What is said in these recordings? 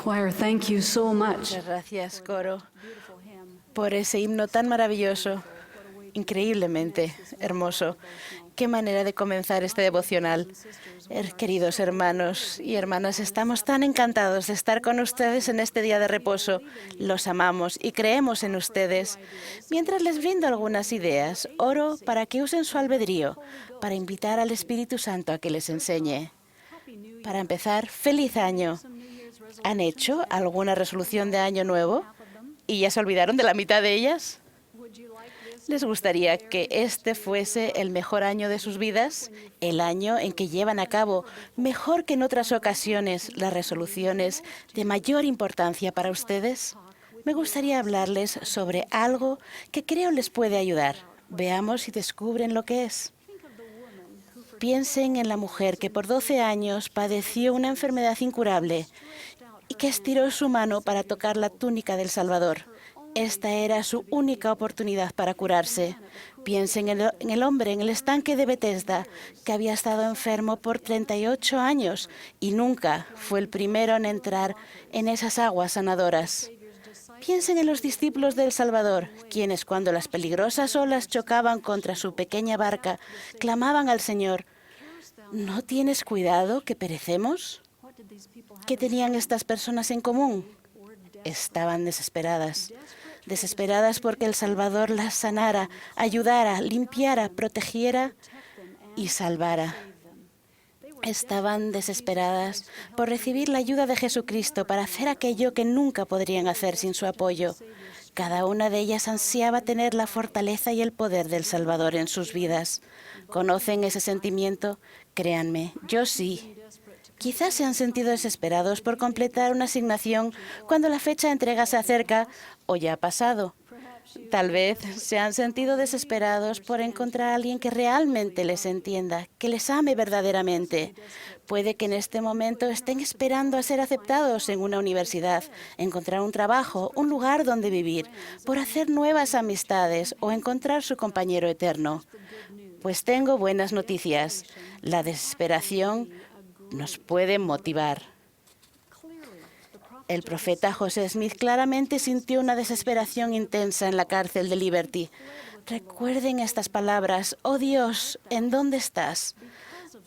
choir. Thank you so much. Muchas gracias, coro, por ese himno tan maravilloso, increíblemente hermoso. Qué manera de comenzar este devocional. Queridos hermanos y hermanas, estamos tan encantados de estar con ustedes en este día de reposo. Los amamos y creemos en ustedes. Mientras les brindo algunas ideas, oro para que usen su albedrío, para invitar al Espíritu Santo a que les enseñe. Para empezar, ¡feliz año! ¿Han hecho alguna resolución de año nuevo y ya se olvidaron de la mitad de ellas? ¿Les gustaría que este fuese el mejor año de sus vidas? El año en que llevan a cabo, mejor que en otras ocasiones, las resoluciones de mayor importancia para ustedes. Me gustaría hablarles sobre algo que creo les puede ayudar. Veamos si descubren lo que es. Piensen en la mujer que por 12 años padeció una enfermedad incurable y que estiró su mano para tocar la túnica del Salvador. Esta era su única oportunidad para curarse. Piensen en el hombre en el estanque de Betesda, que había estado enfermo por 38 años y nunca fue el primero en entrar en esas aguas sanadoras. Piensen en los discípulos del Salvador, quienes cuando las peligrosas olas chocaban contra su pequeña barca, clamaban al Señor: ¿no tienes cuidado que perecemos? ¿Qué tenían estas personas en común? Estaban desesperadas. Desesperadas porque el Salvador las sanara, ayudara, limpiara, protegiera y salvara. Estaban desesperadas por recibir la ayuda de Jesucristo para hacer aquello que nunca podrían hacer sin su apoyo. Cada una de ellas ansiaba tener la fortaleza y el poder del Salvador en sus vidas. ¿Conocen ese sentimiento? Créanme, yo sí. Quizás se han sentido desesperados por completar una asignación cuando la fecha de entrega se acerca o ya ha pasado. Tal vez se han sentido desesperados por encontrar a alguien que realmente les entienda, que les ame verdaderamente. Puede que en este momento estén esperando a ser aceptados en una universidad, encontrar un trabajo, un lugar donde vivir, por hacer nuevas amistades o encontrar su compañero eterno. Pues tengo buenas noticias. La desesperación nos puede motivar. El profeta José Smith claramente sintió una desesperación intensa en la cárcel de Liberty. Recuerden estas palabras: «Oh Dios, ¿en dónde estás?».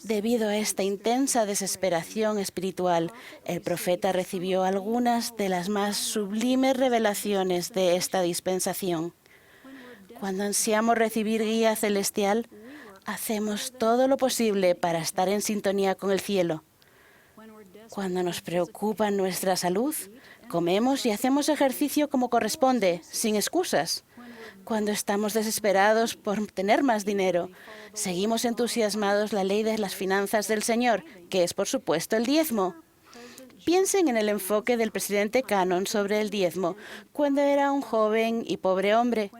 Debido a esta intensa desesperación espiritual, el profeta recibió algunas de las más sublimes revelaciones de esta dispensación. Cuando ansiamos recibir guía celestial, hacemos todo lo posible para estar en sintonía con el cielo. Cuando nos preocupa nuestra salud, comemos y hacemos ejercicio como corresponde, sin excusas. Cuando estamos desesperados por tener más dinero, seguimos entusiasmados la ley de las finanzas del Señor, que es, por supuesto, el diezmo. Piensen en el enfoque del presidente Cannon sobre el diezmo cuando era un joven y pobre hombre.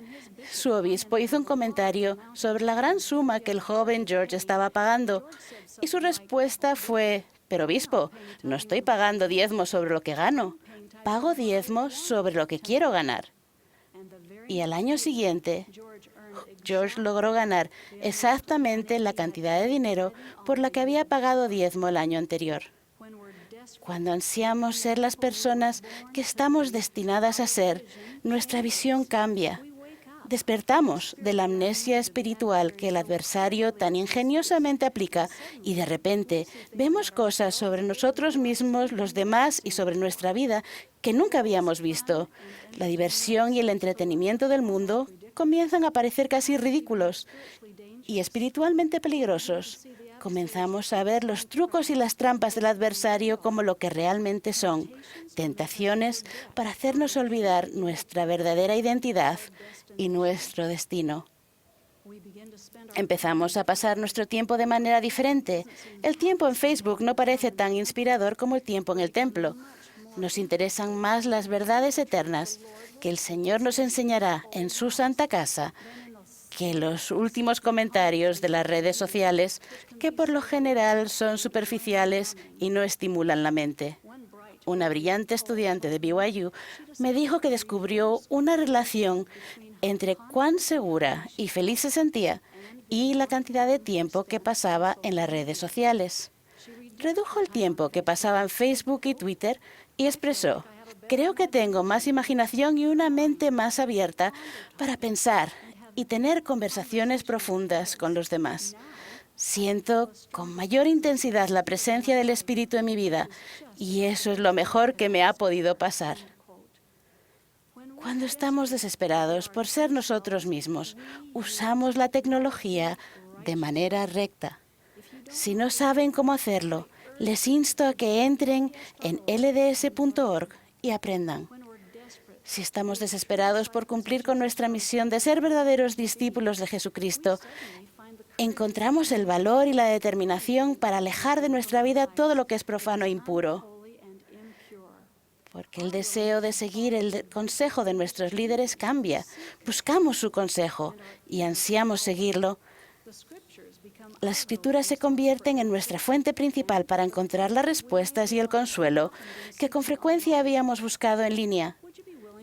Su obispo hizo un comentario sobre la gran suma que el joven George estaba pagando y su respuesta fue: «Pero obispo, no estoy pagando diezmo sobre lo que gano, pago diezmo sobre lo que quiero ganar». Y al año siguiente, George logró ganar exactamente la cantidad de dinero por la que había pagado diezmo el año anterior. Cuando ansiamos ser las personas que estamos destinadas a ser, nuestra visión cambia. Despertamos de la amnesia espiritual que el adversario tan ingeniosamente aplica y de repente vemos cosas sobre nosotros mismos, los demás y sobre nuestra vida que nunca habíamos visto. La diversión y el entretenimiento del mundo comienzan a parecer casi ridículos y espiritualmente peligrosos. Comenzamos a ver los trucos y las trampas del adversario como lo que realmente son: tentaciones para hacernos olvidar nuestra verdadera identidad y nuestro destino. Empezamos a pasar nuestro tiempo de manera diferente. El tiempo en Facebook no parece tan inspirador como el tiempo en el templo. Nos interesan más las verdades eternas que el Señor nos enseñará en su santa casa que los últimos comentarios de las redes sociales, que por lo general son superficiales y no estimulan la mente. Una brillante estudiante de BYU me dijo que descubrió una relación entre cuán segura y feliz se sentía y la cantidad de tiempo que pasaba en las redes sociales. redujo el tiempo que pasaba en Facebook y Twitter y expresó: creo que tengo más imaginación y una mente más abierta para pensar y tener conversaciones profundas con los demás. Siento con mayor intensidad la presencia del Espíritu en mi vida y eso es lo mejor que me ha podido pasar. Cuando estamos desesperados por ser nosotros mismos, usamos la tecnología de manera recta. Si no saben cómo hacerlo, les insto a que entren en lds.org y aprendan. Si estamos desesperados por cumplir con nuestra misión de ser verdaderos discípulos de Jesucristo, encontramos el valor y la determinación para alejar de nuestra vida todo lo que es profano e impuro. Porque el deseo de seguir el consejo de nuestros líderes cambia. Buscamos su consejo y ansiamos seguirlo. Las Escrituras se convierten en nuestra fuente principal para encontrar las respuestas y el consuelo que con frecuencia habíamos buscado en línea.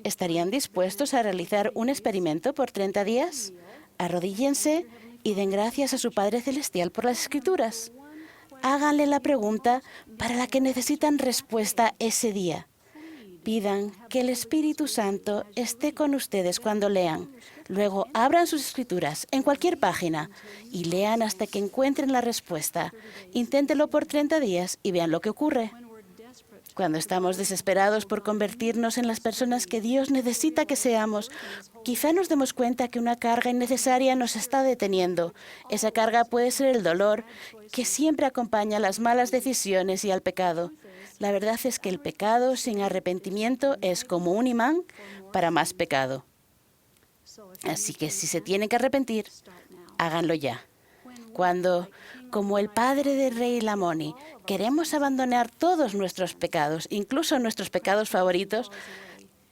¿Estarían dispuestos a realizar un experimento por 30 días? Arrodíllense y den gracias a su Padre Celestial por las Escrituras. Háganle la pregunta para la que necesitan respuesta ese día. Pidan que el Espíritu Santo esté con ustedes cuando lean. Luego abran sus escrituras en cualquier página y lean hasta que encuentren la respuesta. Inténtenlo por 30 días y vean lo que ocurre. Cuando estamos desesperados por convertirnos en las personas que Dios necesita que seamos, quizá nos demos cuenta que una carga innecesaria nos está deteniendo. Esa carga puede ser el dolor que siempre acompaña a las malas decisiones y al pecado. La verdad es que el pecado sin arrepentimiento es como un imán para más pecado. Así que si se tienen que arrepentir, háganlo ya. Cuando, como el padre del rey Lamoni, queremos abandonar todos nuestros pecados, incluso nuestros pecados favoritos,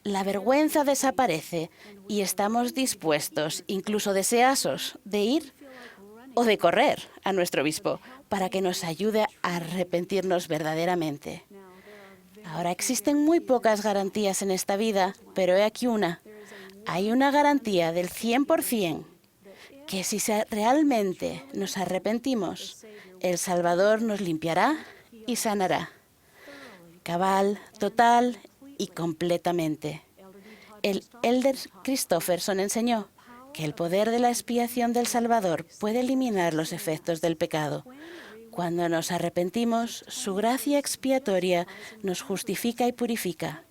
la vergüenza desaparece y estamos dispuestos, incluso deseosos, de ir o de correr a nuestro obispo para que nos ayude a arrepentirnos verdaderamente. Ahora existen muy pocas garantías en esta vida, pero he aquí una. Hay una garantía del 100% que si realmente nos arrepentimos, el Salvador nos limpiará y sanará. Cabal, total y completamente. El Elder Christofferson enseñó que el poder de la expiación del Salvador puede eliminar los efectos del pecado. Cuando nos arrepentimos, su gracia expiatoria nos justifica y purifica.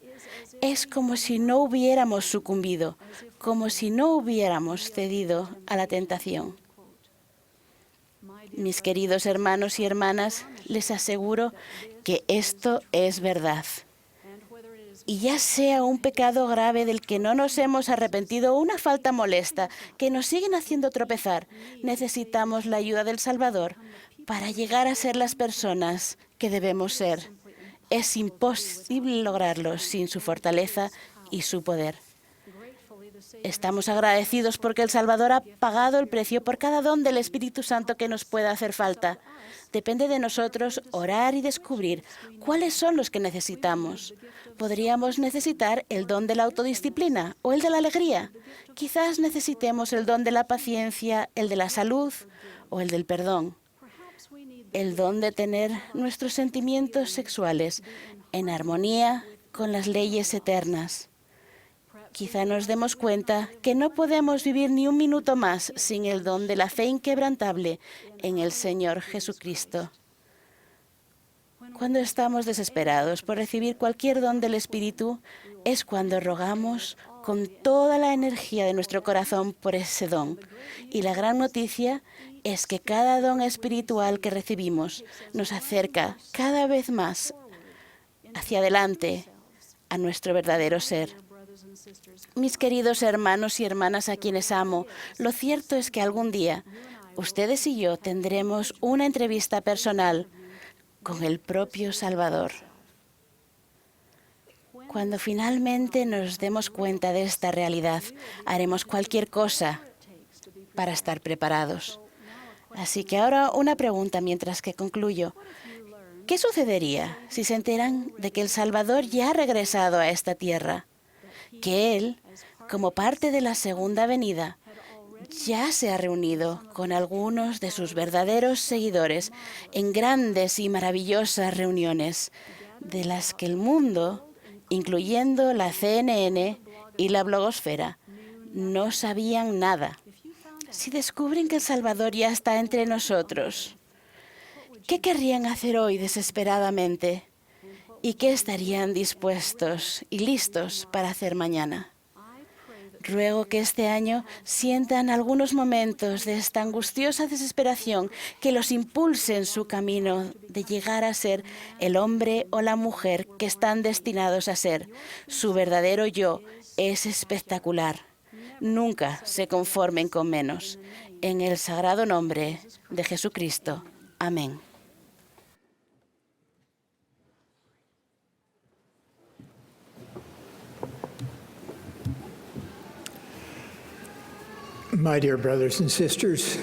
Es como si no hubiéramos sucumbido, como si no hubiéramos cedido a la tentación. Mis queridos hermanos y hermanas, les aseguro que esto es verdad. Y ya sea un pecado grave del que no nos hemos arrepentido o una falta molesta que nos siguen haciendo tropezar, necesitamos la ayuda del Salvador para llegar a ser las personas que debemos ser. Es imposible lograrlo sin su fortaleza y su poder. Estamos agradecidos porque el Salvador ha pagado el precio por cada don del Espíritu Santo que nos pueda hacer falta. Depende de nosotros orar y descubrir cuáles son los que necesitamos. Podríamos necesitar el don de la autodisciplina o el de la alegría. Quizás necesitemos el don de la paciencia, el de la salud o el del perdón. El don de tener nuestros sentimientos sexuales en armonía con las leyes eternas. Quizá nos demos cuenta que no podemos vivir ni un minuto más sin el don de la fe inquebrantable en el Señor Jesucristo. Cuando estamos desesperados por recibir cualquier don del Espíritu, es cuando rogamos con toda la energía de nuestro corazón por ese don. Y la gran noticia es que cada don espiritual que recibimos nos acerca cada vez más hacia adelante a nuestro verdadero ser. Mis queridos hermanos y hermanas a quienes amo, lo cierto es que algún día ustedes y yo tendremos una entrevista personal con el propio Salvador. Cuando finalmente nos demos cuenta de esta realidad, haremos cualquier cosa para estar preparados. Así que ahora una pregunta mientras que concluyo. ¿Qué sucedería si se enteran de que el Salvador ya ha regresado a esta tierra? Que Él, como parte de la segunda venida, ya se ha reunido con algunos de sus verdaderos seguidores en grandes y maravillosas reuniones, de las que el mundo, incluyendo la CNN y la blogosfera, no sabían nada. Si descubren que El Salvador ya está entre nosotros, ¿qué querrían hacer hoy desesperadamente? ¿Y qué estarían dispuestos y listos para hacer mañana? Ruego que este año sientan algunos momentos de esta angustiosa desesperación que los impulse en su camino de llegar a ser el hombre o la mujer que están destinados a ser. Su verdadero yo es espectacular. Nunca se conformen con menos. En el sagrado nombre de Jesucristo. Amén. My dear brothers and sisters,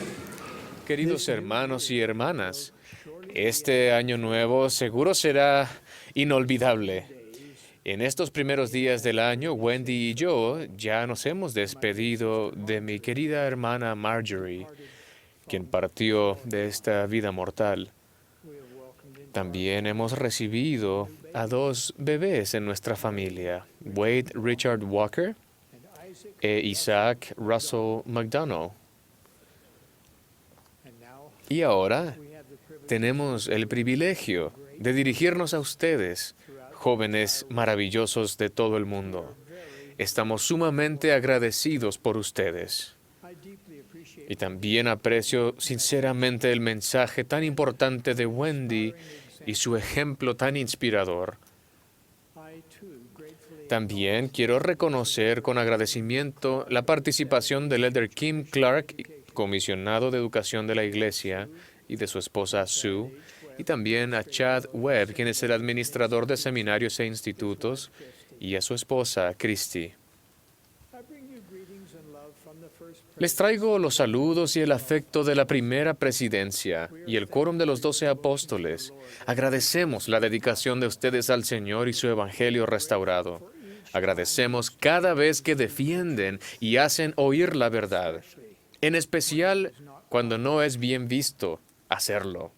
Queridos hermanos y hermanas, este año nuevo seguro será inolvidable. En estos primeros días del año, Wendy y yo ya nos hemos despedido de mi querida hermana Marjorie, quien partió de esta vida mortal. También hemos recibido a 2 bebés en nuestra familia, Wade Richard Walker e Isaac Russell McDonough. Y ahora tenemos el privilegio de dirigirnos a ustedes, jóvenes maravillosos de todo el mundo. Estamos sumamente agradecidos por ustedes. Y también aprecio sinceramente el mensaje tan importante de Wendy y su ejemplo tan inspirador. También quiero reconocer con agradecimiento la participación del elder Kim Clark, comisionado de educación de la Iglesia, y de su esposa Sue, y también a Chad Webb, quien es el administrador de seminarios e institutos, y a su esposa Christy. Les traigo los saludos y el afecto de la primera presidencia y el quórum de los 12 apóstoles. Agradecemos la dedicación de ustedes al Señor y su evangelio restaurado. Agradecemos cada vez que defienden y hacen oír la verdad, en especial cuando no es bien visto hacerlo.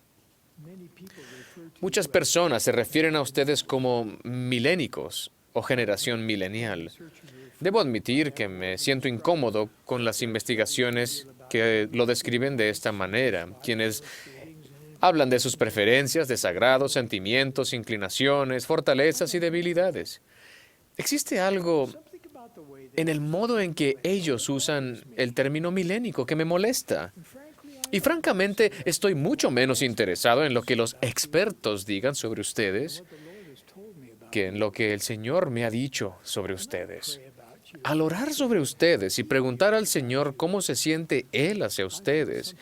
Muchas personas se refieren a ustedes como milénicos o generación milenial. Debo admitir que me siento incómodo con las investigaciones que lo describen de esta manera, quienes hablan de sus preferencias, desagrados, sentimientos, inclinaciones, fortalezas y debilidades. Existe algo en el modo en que ellos usan el término milénico que me molesta. Y francamente, estoy mucho menos interesado en lo que los expertos digan sobre ustedes que en lo que el Señor me ha dicho sobre ustedes. Al orar sobre ustedes y preguntar al Señor cómo se siente Él hacia ustedes,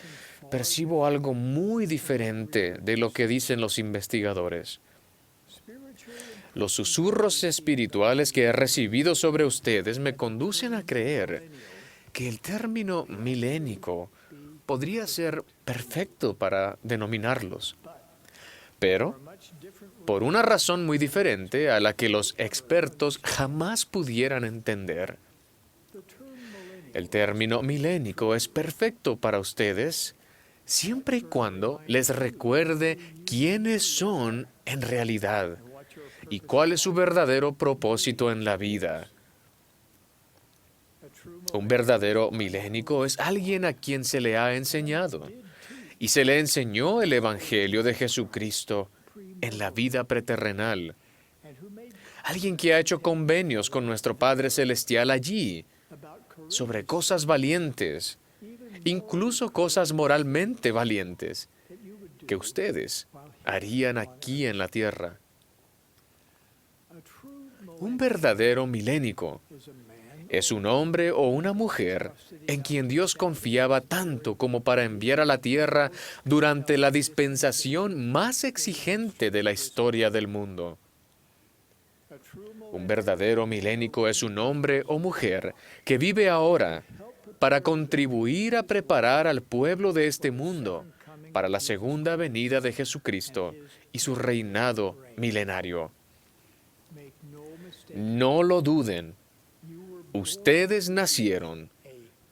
percibo algo muy diferente de lo que dicen los investigadores. Los susurros espirituales que he recibido sobre ustedes me conducen a creer que el término milénico podría ser perfecto para denominarlos. Pero, por una razón muy diferente a la que los expertos jamás pudieran entender, el término milénico es perfecto para ustedes siempre y cuando les recuerde quiénes son en realidad y cuál es su verdadero propósito en la vida. Un verdadero milénico es alguien a quien se le ha enseñado, y se le enseñó el Evangelio de Jesucristo en la vida preterrenal. Alguien que ha hecho convenios con nuestro Padre Celestial allí sobre cosas valientes, incluso cosas moralmente valientes, que ustedes harían aquí en la tierra. Un verdadero milénico es un hombre o una mujer en quien Dios confiaba tanto como para enviar a la tierra durante la dispensación más exigente de la historia del mundo. Un verdadero milénico es un hombre o mujer que vive ahora para contribuir a preparar al pueblo de este mundo para la segunda venida de Jesucristo y su reinado milenario. No lo duden. Ustedes nacieron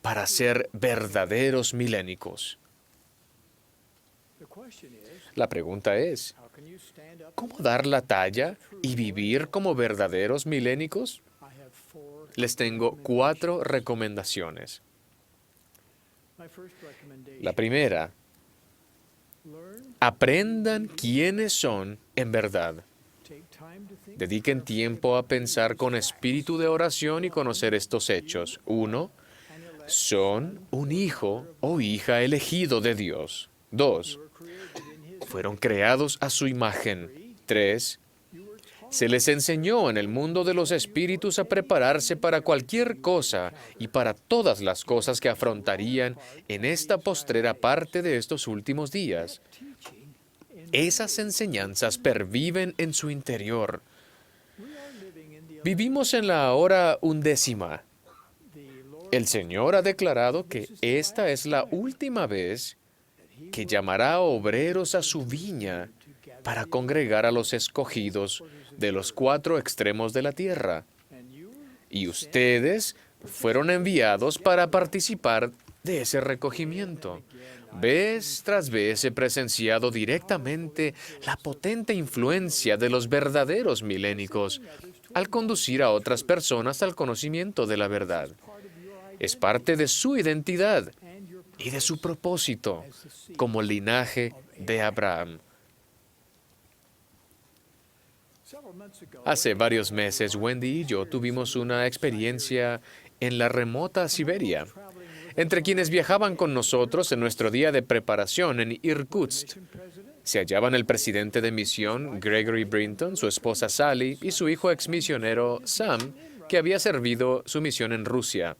para ser verdaderos milénicos? La pregunta es, ¿cómo dar la talla y vivir como verdaderos milénicos? Les tengo 4 recomendaciones. La primera, aprendan quiénes son en verdad. Dediquen tiempo a pensar con espíritu de oración y conocer estos hechos. 1. Son un hijo o hija elegido de Dios. 2. Fueron creados a su imagen. 3. Se les enseñó en el mundo de los espíritus a prepararse para cualquier cosa y para todas las cosas que afrontarían en esta postrera parte de estos últimos días. Esas enseñanzas perviven en su interior. Vivimos en la hora 11. El Señor ha declarado que esta es la última vez que llamará a obreros a su viña para congregar a los escogidos de los 4 extremos de la tierra. Y ustedes fueron enviados para participar de ese recogimiento. Vez tras vez he presenciado directamente la potente influencia de los verdaderos milénicos al conducir a otras personas al conocimiento de la verdad. Es parte de su identidad y de su propósito como linaje de Abraham. Hace varios meses, Wendy y yo tuvimos una experiencia en la remota Siberia. Entre quienes viajaban con nosotros en nuestro día de preparación en Irkutsk, se hallaban el presidente de misión, Gregory Brinton, su esposa Sally y su hijo exmisionero Sam, que había servido su misión en Rusia.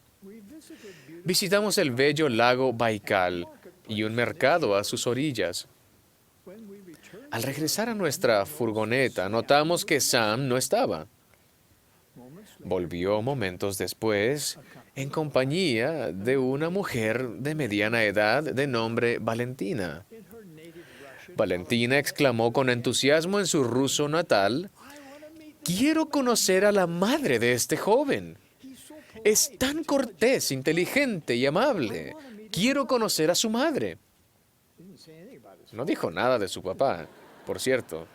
Visitamos el bello lago Baikal y un mercado a sus orillas. Al regresar a nuestra furgoneta, notamos que Sam no estaba. Volvió momentos después en compañía de una mujer de mediana edad de nombre Valentina. Valentina exclamó con entusiasmo en su ruso natal: «Quiero conocer a la madre de este joven. Es tan cortés, inteligente y amable. Quiero conocer a su madre». No dijo nada de su papá. Por cierto,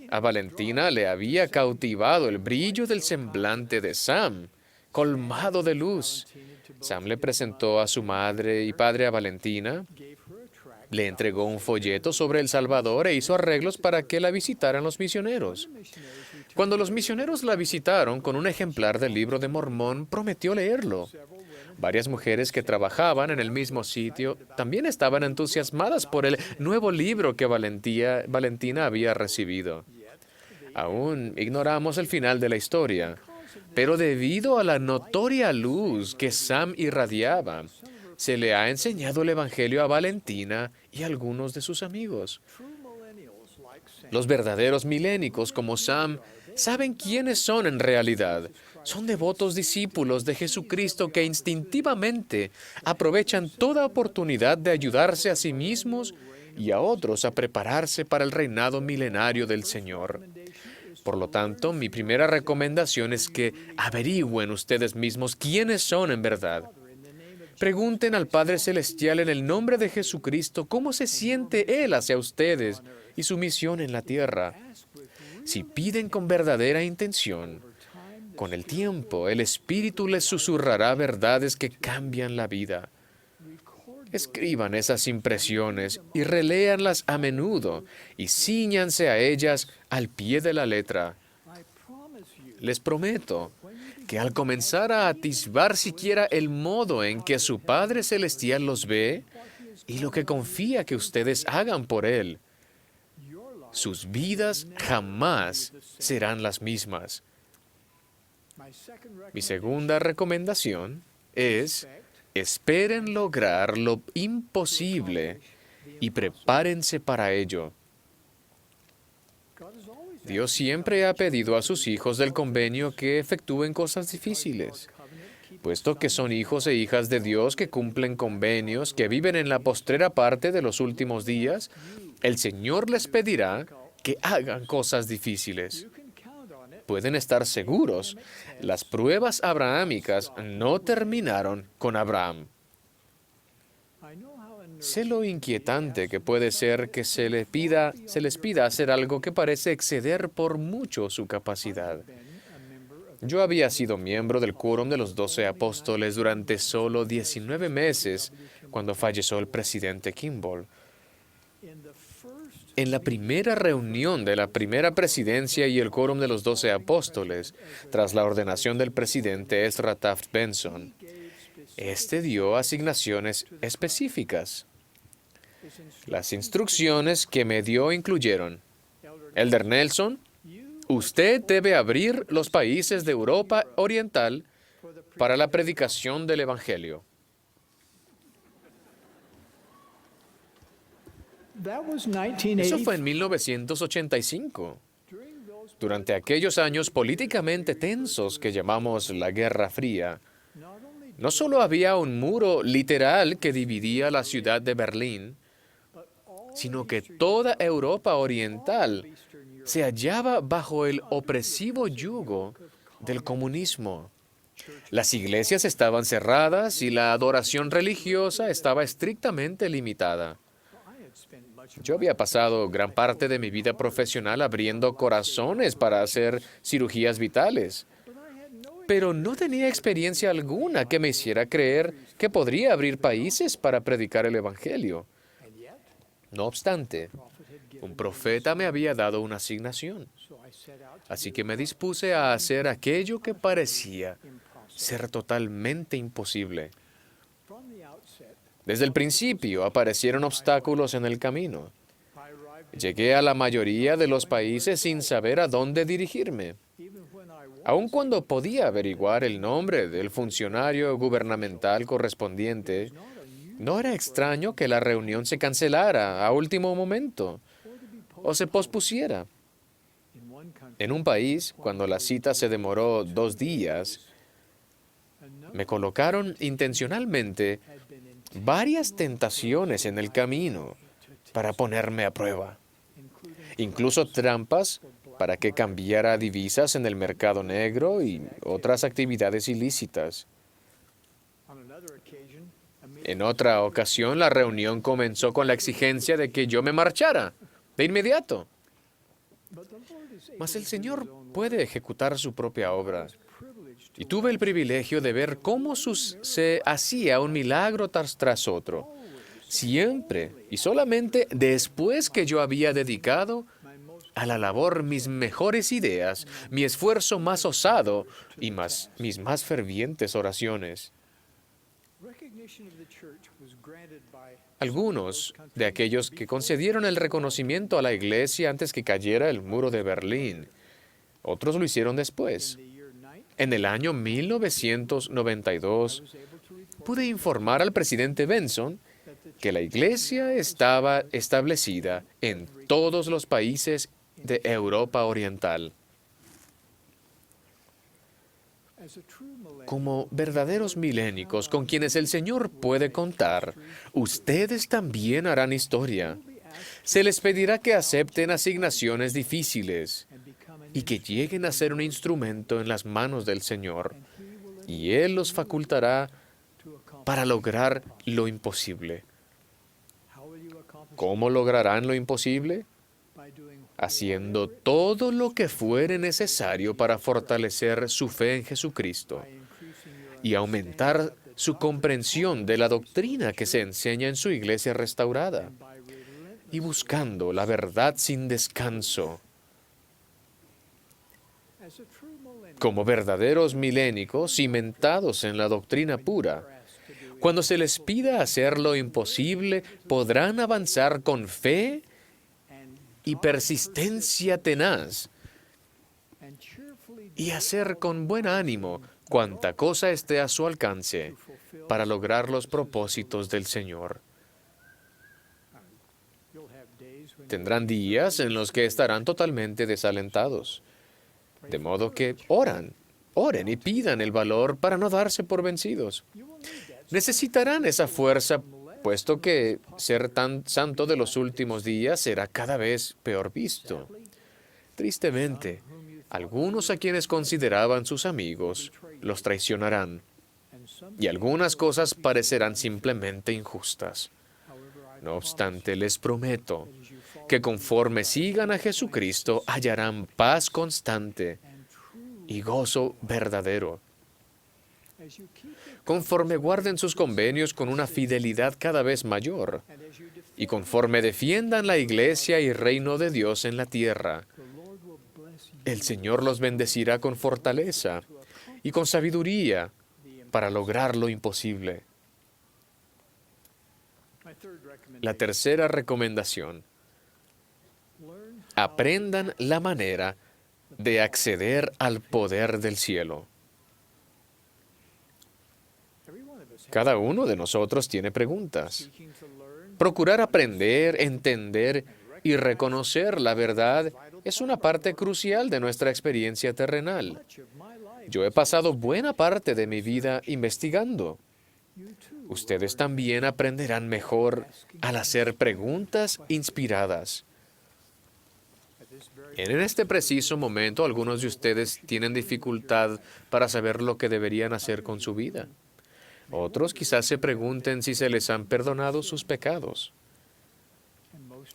a Valentina le había cautivado el brillo del semblante de Sam, colmado de luz. Sam le presentó a su madre y padre a Valentina, le entregó un folleto sobre El Salvador e hizo arreglos para que la visitaran los misioneros. Cuando los misioneros la visitaron con un ejemplar del Libro de Mormón, prometió leerlo. Varias mujeres que trabajaban en el mismo sitio también estaban entusiasmadas por el nuevo libro que Valentina había recibido. Aún ignoramos el final de la historia, pero debido a la notoria luz que Sam irradiaba, se le ha enseñado el Evangelio a Valentina y a algunos de sus amigos. Los verdaderos milénicos como Sam saben quiénes son en realidad. Son devotos discípulos de Jesucristo que instintivamente aprovechan toda oportunidad de ayudarse a sí mismos y a otros a prepararse para el reinado milenario del Señor. Por lo tanto, mi primera recomendación es que averigüen ustedes mismos quiénes son en verdad. Pregunten al Padre Celestial en el nombre de Jesucristo cómo se siente Él hacia ustedes y su misión en la tierra. Si piden con verdadera intención, con el tiempo el Espíritu les susurrará verdades que cambian la vida. Escriban esas impresiones y reléanlas a menudo y cíñanse a ellas al pie de la letra. Les prometo que al comenzar a atisbar siquiera el modo en que su Padre Celestial los ve y lo que confía que ustedes hagan por Él, sus vidas jamás serán las mismas. Mi segunda recomendación es: esperen lograr lo imposible y prepárense para ello. Dios siempre ha pedido a sus hijos del convenio que efectúen cosas difíciles. Puesto que son hijos e hijas de Dios que cumplen convenios, que viven en la postrera parte de los últimos días, el Señor les pedirá que hagan cosas difíciles. Pueden estar seguros, las pruebas abrahámicas no terminaron con Abraham. Sé lo inquietante que puede ser que se les pida hacer algo que parece exceder por mucho su capacidad. Yo había sido miembro del Quórum de los 12 Apóstoles durante solo 19 meses cuando falleció el presidente Kimball. En la primera reunión de la primera presidencia y el Quórum de los 12 Apóstoles, tras la ordenación del presidente Ezra Taft Benson, este dio asignaciones específicas. Las instrucciones que me dio incluyeron: Elder Nelson, usted debe abrir los países de Europa Oriental para la predicación del Evangelio. Eso fue en 1985. Durante aquellos años políticamente tensos que llamamos la Guerra Fría, no solo había un muro literal que dividía la ciudad de Berlín, sino que toda Europa Oriental se hallaba bajo el opresivo yugo del comunismo. Las iglesias estaban cerradas y la adoración religiosa estaba estrictamente limitada. Yo había pasado gran parte de mi vida profesional abriendo corazones para hacer cirugías vitales, pero no tenía experiencia alguna que me hiciera creer que podría abrir países para predicar el Evangelio. No obstante, un profeta me había dado una asignación, así que me dispuse a hacer aquello que parecía ser totalmente imposible. Desde el principio aparecieron obstáculos en el camino. Llegué a la mayoría de los países sin saber a dónde dirigirme. Aun cuando podía averiguar el nombre del funcionario gubernamental correspondiente, no era extraño que la reunión se cancelara a último momento o se pospusiera. En un país, cuando la cita se demoró 2 días, me colocaron intencionalmente varias tentaciones en el camino para ponerme a prueba, incluso trampas para que cambiara divisas en el mercado negro y otras actividades ilícitas. En otra ocasión, la reunión comenzó con la exigencia de que yo me marchara de inmediato. Mas el Señor puede ejecutar su propia obra. Y tuve el privilegio de ver cómo se hacía un milagro tras otro, siempre y solamente después que yo había dedicado a la labor mis mejores ideas, mi esfuerzo más osado y mis más fervientes oraciones. Algunos de aquellos que concedieron el reconocimiento a la Iglesia antes que cayera el muro de Berlín, otros lo hicieron después. En el año 1992, pude informar al presidente Benson que la Iglesia estaba establecida en todos los países de Europa Oriental. Como verdaderos milénicos con quienes el Señor puede contar, ustedes también harán historia. Se les pedirá que acepten asignaciones difíciles y que lleguen a ser un instrumento en las manos del Señor, y Él los facultará para lograr lo imposible. ¿Cómo lograrán lo imposible? Haciendo todo lo que fuere necesario para fortalecer su fe en Jesucristo y aumentar su comprensión de la doctrina que se enseña en su iglesia restaurada, y buscando la verdad sin descanso. Como verdaderos milénicos cimentados en la doctrina pura, cuando se les pida hacer lo imposible, podrán avanzar con fe y persistencia tenaz y hacer con buen ánimo cuanta cosa esté a su alcance para lograr los propósitos del Señor. Tendrán días en los que estarán totalmente desalentados, de modo que oren y pidan el valor para no darse por vencidos. Necesitarán esa fuerza, puesto que ser tan santo de los últimos días será cada vez peor visto. Tristemente, algunos a quienes consideraban sus amigos los traicionarán. y algunas cosas parecerán simplemente injustas. No obstante, les prometo que conforme sigan a Jesucristo, hallarán paz constante y gozo verdadero. Conforme guarden sus convenios con una fidelidad cada vez mayor, y conforme defiendan la iglesia y reino de Dios en la tierra, el Señor los bendecirá con fortaleza y con sabiduría para lograr lo imposible. La tercera recomendación: aprendan la manera de acceder al poder del cielo. Cada uno de nosotros tiene preguntas. Procurar aprender, entender y reconocer la verdad es una parte crucial de nuestra experiencia terrenal. Yo he pasado buena parte de mi vida investigando. Ustedes también aprenderán mejor al hacer preguntas inspiradas. En este preciso momento, algunos de ustedes tienen dificultad para saber lo que deberían hacer con su vida. Otros quizás se pregunten si se les han perdonado sus pecados.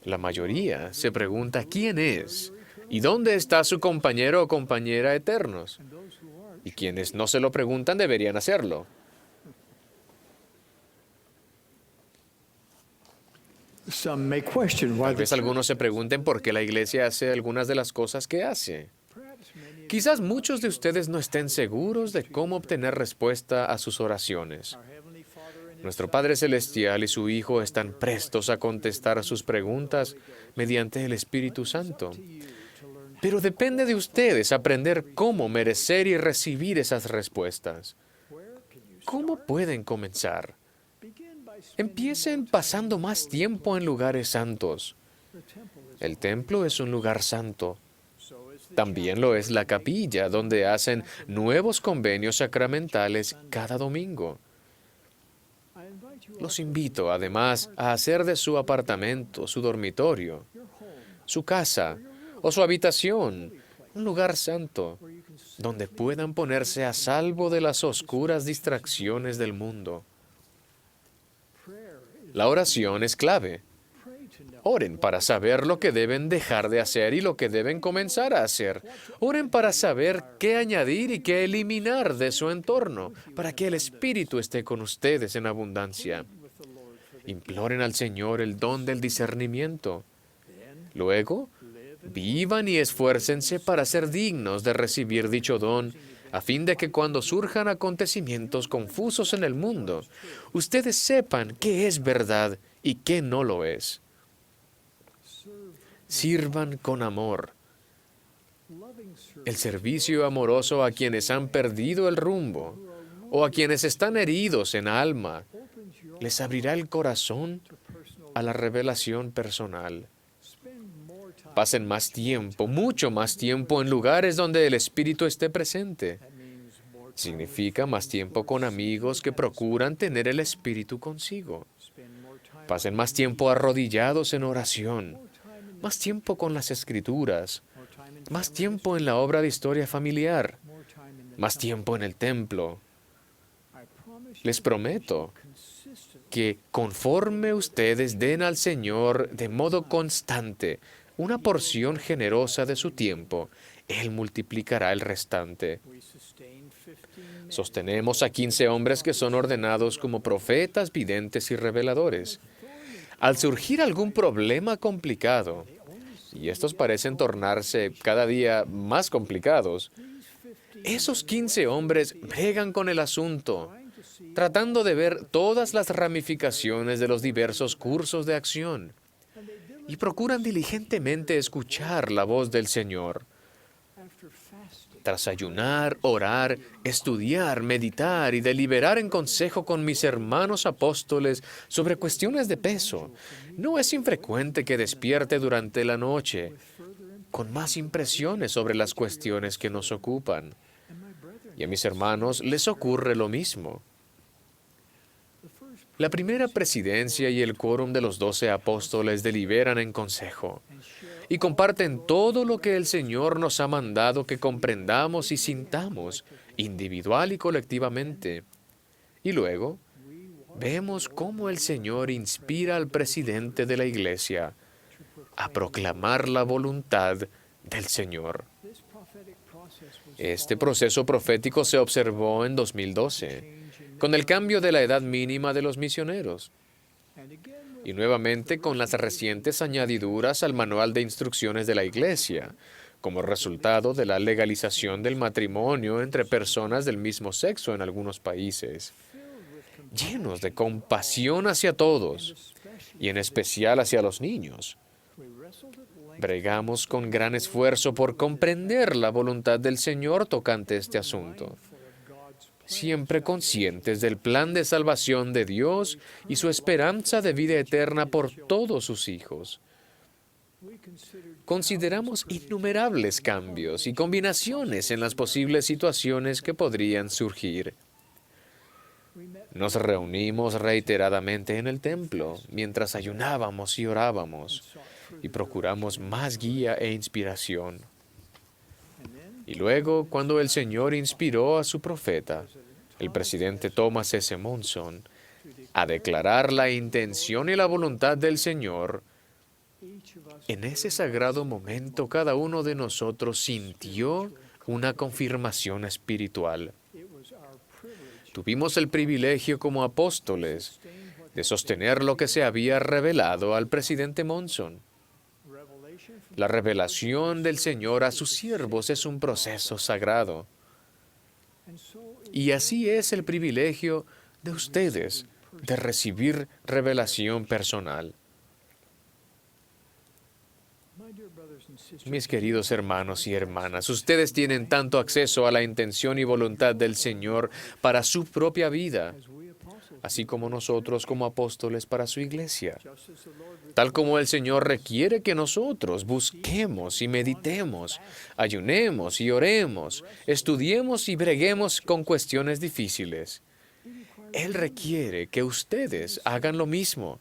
La mayoría se pregunta quién es y dónde está su compañero o compañera eternos. Y quienes no se lo preguntan deberían hacerlo. Tal vez algunos se pregunten por qué la iglesia hace algunas de las cosas que hace. Quizás muchos de ustedes no estén seguros de cómo obtener respuesta a sus oraciones. Nuestro Padre Celestial y su Hijo están prestos a contestar a sus preguntas mediante el Espíritu Santo. Pero depende de ustedes aprender cómo merecer y recibir esas respuestas. ¿Cómo pueden comenzar? Empiecen pasando más tiempo en lugares santos. El templo es un lugar santo. También lo es la capilla, donde hacen nuevos convenios sacramentales cada domingo. Los invito, además, a hacer de su apartamento, su dormitorio, su casa o su habitación un lugar santo, donde puedan ponerse a salvo de las oscuras distracciones del mundo. La oración es clave. Oren para saber lo que deben dejar de hacer y lo que deben comenzar a hacer. Oren para saber qué añadir y qué eliminar de su entorno, para que el Espíritu esté con ustedes en abundancia. Imploren al Señor el don del discernimiento. Luego, vivan y esfuércense para ser dignos de recibir dicho don, a fin de que cuando surjan acontecimientos confusos en el mundo, ustedes sepan qué es verdad y qué no lo es. Sirvan con amor. El servicio amoroso a quienes han perdido el rumbo o a quienes están heridos en alma les abrirá el corazón a la revelación personal. Pasen más tiempo, mucho más tiempo en lugares donde el Espíritu esté presente. Significa más tiempo con amigos que procuran tener el Espíritu consigo. Pasen más tiempo arrodillados en oración, más tiempo con las Escrituras, más tiempo en la obra de historia familiar, más tiempo en el templo. Les prometo que conforme ustedes den al Señor de modo constante una porción generosa de su tiempo, Él multiplicará el restante. Sostenemos a 15 hombres que son ordenados como profetas, videntes y reveladores. Al surgir algún problema complicado, y estos parecen tornarse cada día más complicados, esos 15 hombres bregan con el asunto, tratando de ver todas las ramificaciones de los diversos cursos de acción, y procuran diligentemente escuchar la voz del Señor. Tras ayunar, orar, estudiar, meditar y deliberar en consejo con mis hermanos apóstoles sobre cuestiones de peso, no es infrecuente que despierte durante la noche con más impresiones sobre las cuestiones que nos ocupan. Y a mis hermanos les ocurre lo mismo. La primera presidencia y el quórum de los 12 apóstoles deliberan en consejo y comparten todo lo que el Señor nos ha mandado que comprendamos y sintamos, individual y colectivamente. Y luego, vemos cómo el Señor inspira al presidente de la Iglesia a proclamar la voluntad del Señor. Este proceso profético se observó en 2012, con el cambio de la edad mínima de los misioneros, y nuevamente con las recientes añadiduras al manual de instrucciones de la Iglesia, como resultado de la legalización del matrimonio entre personas del mismo sexo en algunos países. Llenos de compasión hacia todos, y en especial hacia los niños, bregamos con gran esfuerzo por comprender la voluntad del Señor tocante este asunto, siempre conscientes del plan de salvación de Dios y su esperanza de vida eterna por todos sus hijos. Consideramos innumerables cambios y combinaciones en las posibles situaciones que podrían surgir. Nos reunimos reiteradamente en el templo mientras ayunábamos y orábamos y procuramos más guía e inspiración. Y luego, cuando el Señor inspiró a su profeta, el presidente Thomas S. Monson, a declarar la intención y la voluntad del Señor, en ese sagrado momento cada uno de nosotros sintió una confirmación espiritual. Tuvimos el privilegio como apóstoles de sostener lo que se había revelado al presidente Monson. La revelación del Señor a sus siervos es un proceso sagrado. Y así es el privilegio de ustedes de recibir revelación personal. Mis queridos hermanos y hermanas, ustedes tienen tanto acceso a la intención y voluntad del Señor para su propia vida, así como nosotros como apóstoles para su iglesia. Tal como el Señor requiere que nosotros busquemos y meditemos, ayunemos y oremos, estudiemos y breguemos con cuestiones difíciles. Él requiere que ustedes hagan lo mismo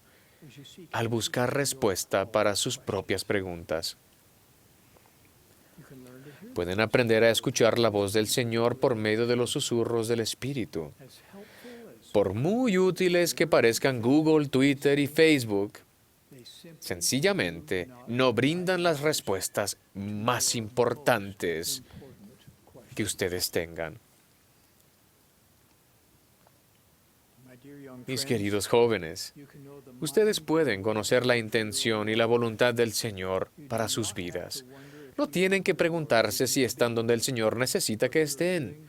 al buscar respuesta para sus propias preguntas. Pueden aprender a escuchar la voz del Señor por medio de los susurros del Espíritu. Por muy útiles que parezcan Google, Twitter y Facebook, sencillamente no brindan las respuestas más importantes que ustedes tengan. Mis queridos jóvenes, ustedes pueden conocer la intención y la voluntad del Señor para sus vidas. No tienen que preguntarse si están donde el Señor necesita que estén,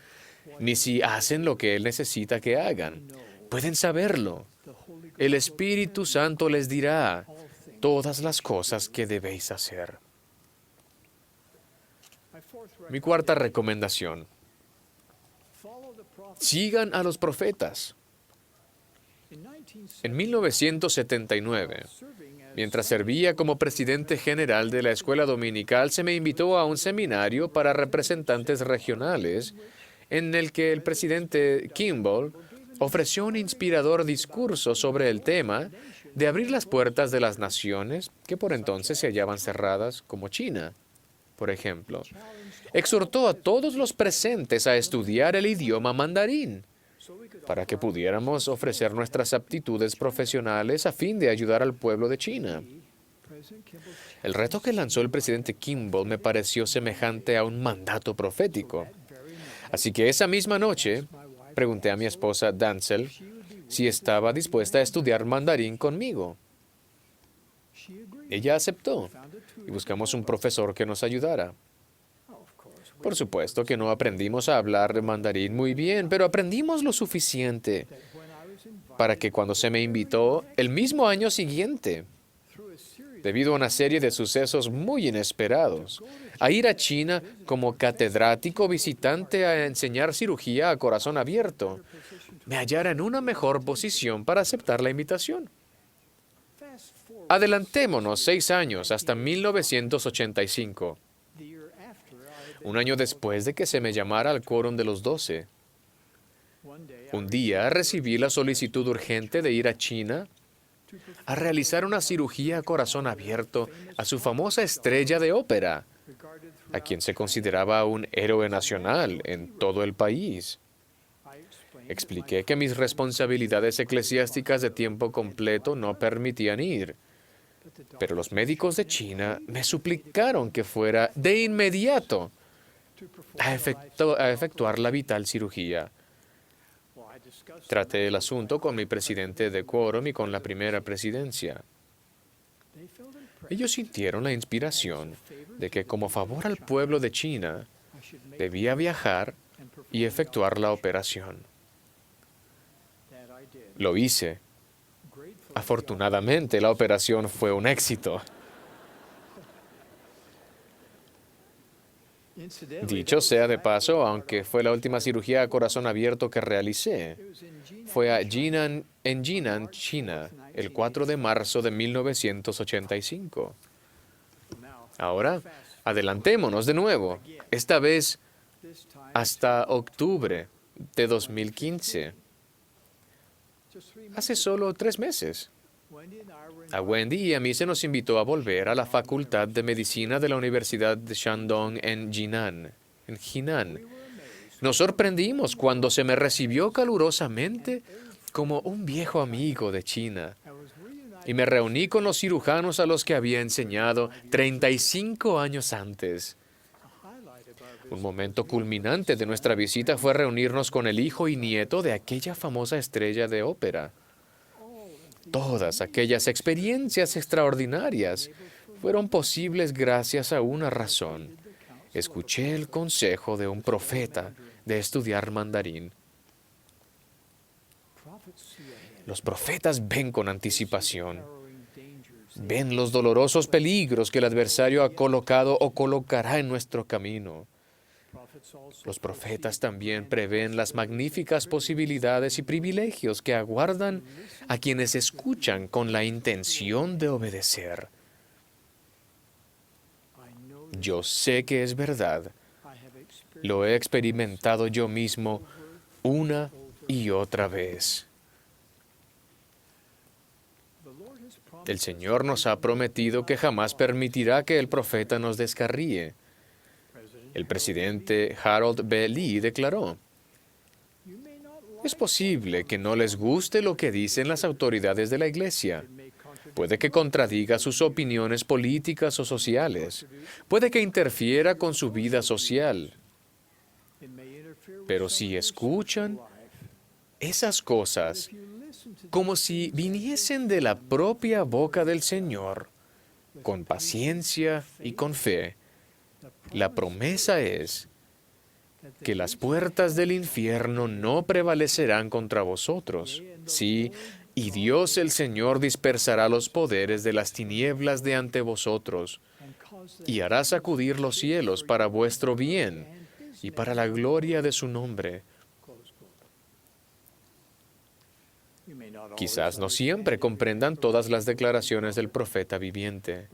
ni si hacen lo que Él necesita que hagan. Pueden saberlo. El Espíritu Santo les dirá todas las cosas que debéis hacer. Mi cuarta recomendación: sigan a los profetas. En 1979, mientras servía como presidente general de la escuela dominical, se me invitó a un seminario para representantes regionales en el que el presidente Kimball ofreció un inspirador discurso sobre el tema de abrir las puertas de las naciones que por entonces se hallaban cerradas, como China, por ejemplo. Exhortó a todos los presentes a estudiar el idioma mandarín para que pudiéramos ofrecer nuestras aptitudes profesionales a fin de ayudar al pueblo de China. El reto que lanzó el presidente Kimball me pareció semejante a un mandato profético. Así que esa misma noche pregunté a mi esposa Dancel si estaba dispuesta a estudiar mandarín conmigo. Ella aceptó y buscamos un profesor que nos ayudara. Por supuesto que no aprendimos a hablar mandarín muy bien, pero aprendimos lo suficiente para que cuando se me invitó el mismo año siguiente, debido a una serie de sucesos muy inesperados, a ir a China como catedrático visitante a enseñar cirugía a corazón abierto, me hallara en una mejor posición para aceptar la invitación. Adelantémonos 6 años hasta 1985. Un año después de que se me llamara al quórum de los 12. Un día recibí la solicitud urgente de ir a China a realizar una cirugía a corazón abierto a su famosa estrella de ópera, a quien se consideraba un héroe nacional en todo el país. Expliqué que mis responsabilidades eclesiásticas de tiempo completo no permitían ir, pero los médicos de China me suplicaron que fuera de inmediato a efectuar la vital cirugía. Traté el asunto con mi presidente de quórum y con la primera presidencia. Ellos sintieron la inspiración de que como favor al pueblo de China, debía viajar y efectuar la operación. Lo hice. Afortunadamente, la operación fue un éxito. Dicho sea de paso, aunque fue la última cirugía a corazón abierto que realicé, fue en Jinan, China, el 4 de marzo de 1985. Ahora, adelantémonos de nuevo, esta vez hasta octubre de 2015. Hace solo 3 meses. A Wendy y a mí se nos invitó a volver a la Facultad de Medicina de la Universidad de Shandong en Jinan. Nos sorprendimos cuando se me recibió calurosamente como un viejo amigo de China. Y me reuní con los cirujanos a los que había enseñado 35 años antes. Un momento culminante de nuestra visita fue reunirnos con el hijo y nieto de aquella famosa estrella de ópera. Todas aquellas experiencias extraordinarias fueron posibles gracias a una razón. Escuché el consejo de un profeta de estudiar mandarín. Los profetas ven con anticipación. Ven los dolorosos peligros que el adversario ha colocado o colocará en nuestro camino. Los profetas también prevén las magníficas posibilidades y privilegios que aguardan a quienes escuchan con la intención de obedecer. Yo sé que es verdad. Lo he experimentado yo mismo una y otra vez. El Señor nos ha prometido que jamás permitirá que el profeta nos descarríe. El presidente Harold B. Lee declaró: es posible que no les guste lo que dicen las autoridades de la Iglesia. Puede que contradiga sus opiniones políticas o sociales. Puede que interfiera con su vida social. Pero si escuchan esas cosas como si viniesen de la propia boca del Señor, con paciencia y con fe, la promesa es que las puertas del infierno no prevalecerán contra vosotros. Sí, y Dios el Señor dispersará los poderes de las tinieblas de ante vosotros, y hará sacudir los cielos para vuestro bien y para la gloria de su nombre. Quizás no siempre comprendan todas las declaraciones del profeta viviente,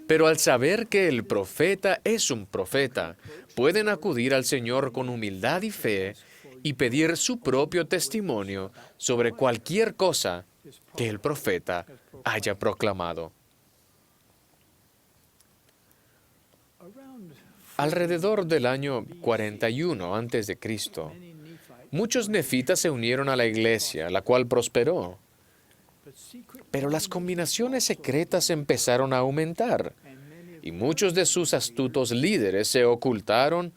pero al saber que el profeta es un profeta, pueden acudir al Señor con humildad y fe y pedir su propio testimonio sobre cualquier cosa que el profeta haya proclamado. Alrededor del año 41 a.C., muchos nefitas se unieron a la iglesia, la cual prosperó. Pero las combinaciones secretas empezaron a aumentar, y muchos de sus astutos líderes se ocultaron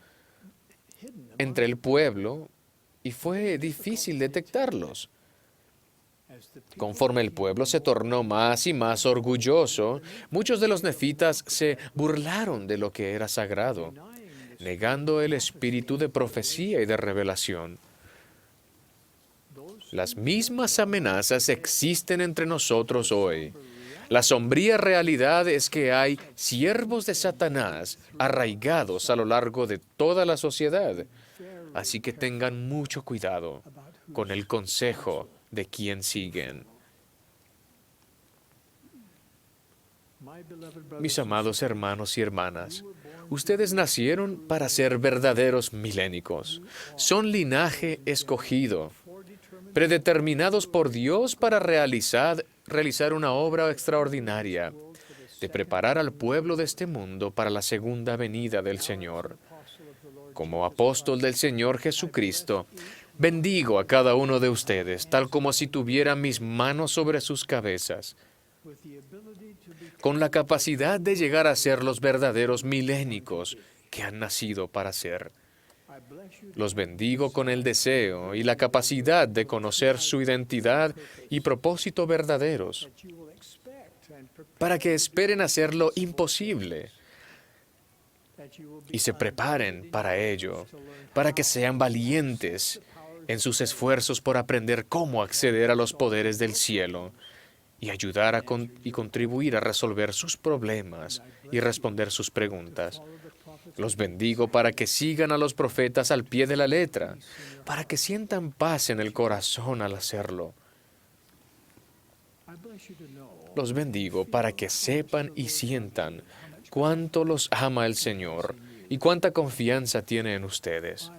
entre el pueblo, y fue difícil detectarlos. Conforme el pueblo se tornó más y más orgulloso, muchos de los nefitas se burlaron de lo que era sagrado, negando el espíritu de profecía y de revelación. Las mismas amenazas existen entre nosotros hoy. La sombría realidad es que hay siervos de Satanás arraigados a lo largo de toda la sociedad. Así que tengan mucho cuidado con el consejo de quien siguen. Mis amados hermanos y hermanas, ustedes nacieron para ser verdaderos milénicos. Son linaje escogido, predeterminados por Dios para realizar una obra extraordinaria, de preparar al pueblo de este mundo para la segunda venida del Señor. Como apóstol del Señor Jesucristo, Bendigo a cada uno de ustedes, tal como si tuviera mis manos sobre sus cabezas, con la capacidad de llegar a ser los verdaderos milénicos que han nacido para ser. Los bendigo con el deseo y la capacidad de conocer su identidad y propósito verdaderos, para que esperen hacer lo imposible y se preparen para ello, para que sean valientes en sus esfuerzos por aprender cómo acceder a los poderes del cielo y ayudar y contribuir a resolver sus problemas y responder sus preguntas. Los bendigo para que sigan a los profetas al pie de la letra, para que sientan paz en el corazón al hacerlo. Los bendigo para que sepan y sientan cuánto los ama el Señor y cuánta confianza tiene en ustedes.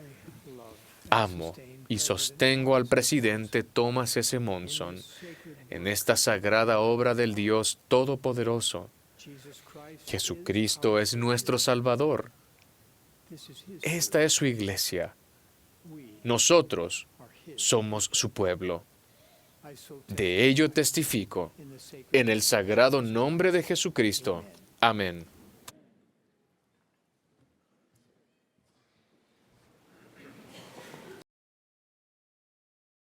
Amo y sostengo al presidente Thomas S. Monson en esta sagrada obra del Dios Todopoderoso. Jesucristo es nuestro Salvador. Esta es su iglesia. Nosotros somos su pueblo. De ello testifico en el sagrado nombre de Jesucristo. Amén.